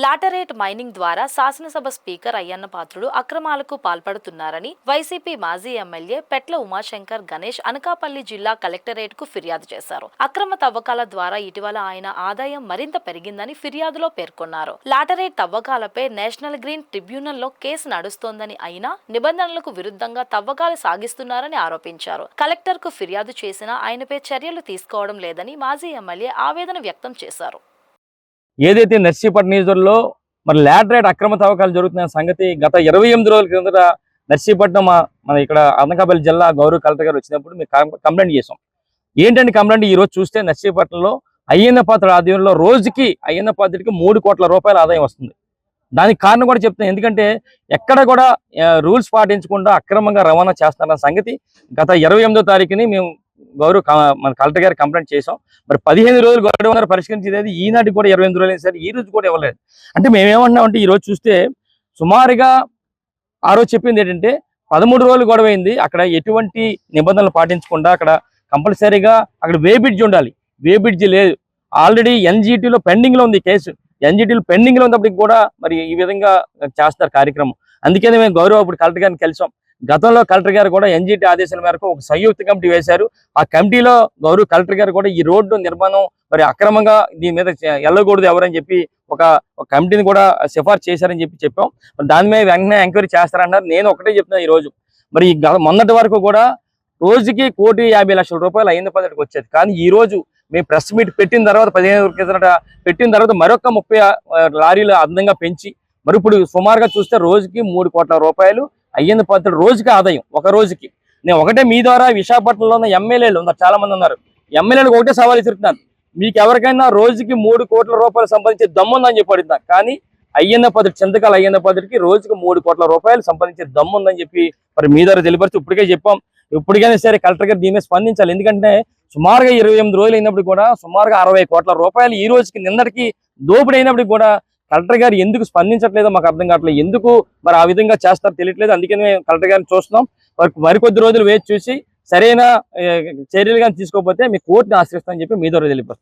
Laterite mining ద్వారా శాసనసభ speaker Ayyanna Patrudu అక్రమాలకు పాల్పడుతున్నారని వైసీపీ మాజీ ఎమ్మెల్యే పెట్ల ఉమాశంకర్ గణేష్ అనకాపల్లి జిల్లా కలెక్టరేట్ కు ఫిర్యాదు చేశారు. అక్రమ తవ్వకాల ద్వారా ఇటీవల ఆయన ఆదాయం మరింత పెరిగిందని ఫిర్యాదులో పేర్కొన్నారు. లాటరేట్ తవ్వకాలపై నేషనల్ గ్రీన్ ట్రిబ్యునల్లో కేసు నడుస్తోందని, అయినా నిబంధనలకు విరుద్ధంగా తవ్వకాలు సాగిస్తున్నారని ఆరోపించారు. కలెక్టర్ కు ఫిర్యాదు చేసినా ఆయనపై చర్యలు తీసుకోవడం లేదని మాజీ ఎమ్మెల్యే ఆవేదన వ్యక్తం చేశారు. ఏదైతే నర్సీపట్నం నియోజకవర్గంలో మరి లాటరైట్ అక్రమ తవ్వకాలు జరుగుతున్న సంగతి గత 28 రోజుల కిందట నర్సీపట్నం మన ఇక్కడ అనకాపల్లి జిల్లా గౌరవ కలెక్టర్ గారు వచ్చినప్పుడు మేము కంప్లైంట్ చేసాం. ఏంటంటే కంప్లైంట్ ఈ రోజు చూస్తే నర్సీపట్నంలో అయ్యన్న పాత్రుడు ఆధ్వర్యంలో రోజుకి అయ్యన్న పాత్రుడికి 3 కోట్ల రూపాయల ఆదాయం వస్తుంది. దానికి కారణం కూడా చెప్తాను, ఎందుకంటే ఎక్కడ కూడా రూల్స్ పాటించకుండా అక్రమంగా రవాణా చేస్తున్నారన్న సంగతి గత 28వ తారీఖుని మేము గౌరవ మన కలెక్టర్ గారు కంప్లైంట్ చేసాం. మరి 15 రోజులు గౌరవ పరిష్కరించేది ఈనాటికి కూడా 28 రోజులు సరే ఈ రోజు కూడా ఇవ్వలేదు. అంటే మేమేమంటున్నామంటే ఈ రోజు చూస్తే సుమారుగా ఆ రోజు చెప్పింది ఏంటంటే 13 రోజులు గొడవైంది. అక్కడ ఎటువంటి నిబంధనలు పాటించకుండా అక్కడ కంపల్సరీగా అక్కడ వే బ్రిడ్జ్ ఉండాలి. వే బ్రిడ్జ్ లేదు. ఆల్రెడీ ఎన్జిటిలో పెండింగ్ లో ఉంది కేసు. ఎన్జిటిలో పెండింగ్ లో ఉన్నప్పటికి కూడా మరి ఈ విధంగా చేస్తారు కార్యక్రమం. అందుకనే మేము గౌరవ ఇప్పుడు కలెక్టర్ గారిని కలిసాం. గతంలో కలెక్టర్ గారు కూడా ఎన్జిటి ఆదేశాల మేరకు ఒక సంయుక్త కమిటీ వేశారు. ఆ కమిటీలో గౌరవ కలెక్టర్ గారు కూడా ఈ రోడ్డు నిర్మాణం మరి అక్రమంగా దీని మీద వెళ్ళకూడదు ఎవరని చెప్పి ఒక కమిటీని కూడా సిఫార్సు చేశారని చెప్పాం. దాని మీద వెంటనే ఎంక్వైరీ చేస్తారన్నారు. నేను ఒకటే చెప్తున్నా, ఈ రోజు మరి మొన్నటి వరకు కూడా రోజుకి 1,50,00,000 రూపాయలు అయ్యన్న పాత్రుడికి వచ్చేది. కానీ ఈ రోజు మేము ప్రెస్ మీట్ పెట్టిన తర్వాత 15 రోజుల కిందట పెట్టిన తర్వాత మరొక 30 లారీలు అదనంగా పెంచి మరి ఇప్పుడు సుమారుగా చూస్తే రోజుకి 3 కోట్ల రూపాయలు అయ్యన్న పాత్రుడు రోజుకి ఆదాయం. ఒక రోజుకి నేను ఒకటే మీ ద్వారా విశాఖపట్నంలో ఉన్న ఎమ్మెల్యేలు ఉన్నారు, చాలా మంది ఉన్నారు. ఎమ్మెల్యేలకు ఒకటే సవాల్ ఇస్తున్నాను, మీకు ఎవరికైనా రోజుకి 3 కోట్ల రూపాయలు సంపాదించే దమ్ముందని చెప్పి అడుగుతాను. కానీ అయ్యన్న పాత్రుడు చింతకాల అయ్యన్న పాత్రుడికి రోజుకి 3 కోట్ల రూపాయలు సంపాదించే దమ్ముందని చెప్పి మరి మీ ద్వారా తెలియపరుస్తూ ఇప్పటికే చెప్పాం. ఇప్పటికైనా సరే కలెక్టర్ గారు దీని మీద స్పందించాలి. ఎందుకంటే సుమారుగా 28 రోజులు అయినప్పుడు కూడా సుమారుగా 60 కోట్ల రూపాయలు ఈ రోజుకి నిన్నటికి దోపిడీ అయినప్పటికి కూడా కలెక్టర్ గారు ఎందుకు స్పందించట్లేదో మాకు అర్థం కావట్లేదు. ఎందుకు మరి ఆ విధంగా చేస్తారో తెలియట్లేదు. అందుకని మేము కలెక్టర్ గారిని చూస్తున్నాం. మరికొద్ది రోజులు వేచి చూసి సరైన చర్యలు కానీ తీసుకోకపోతే మీ కోర్టుని ఆశ్రయిస్తామని చెప్పి మీ ద్వారా తెలియపరుస్తాం.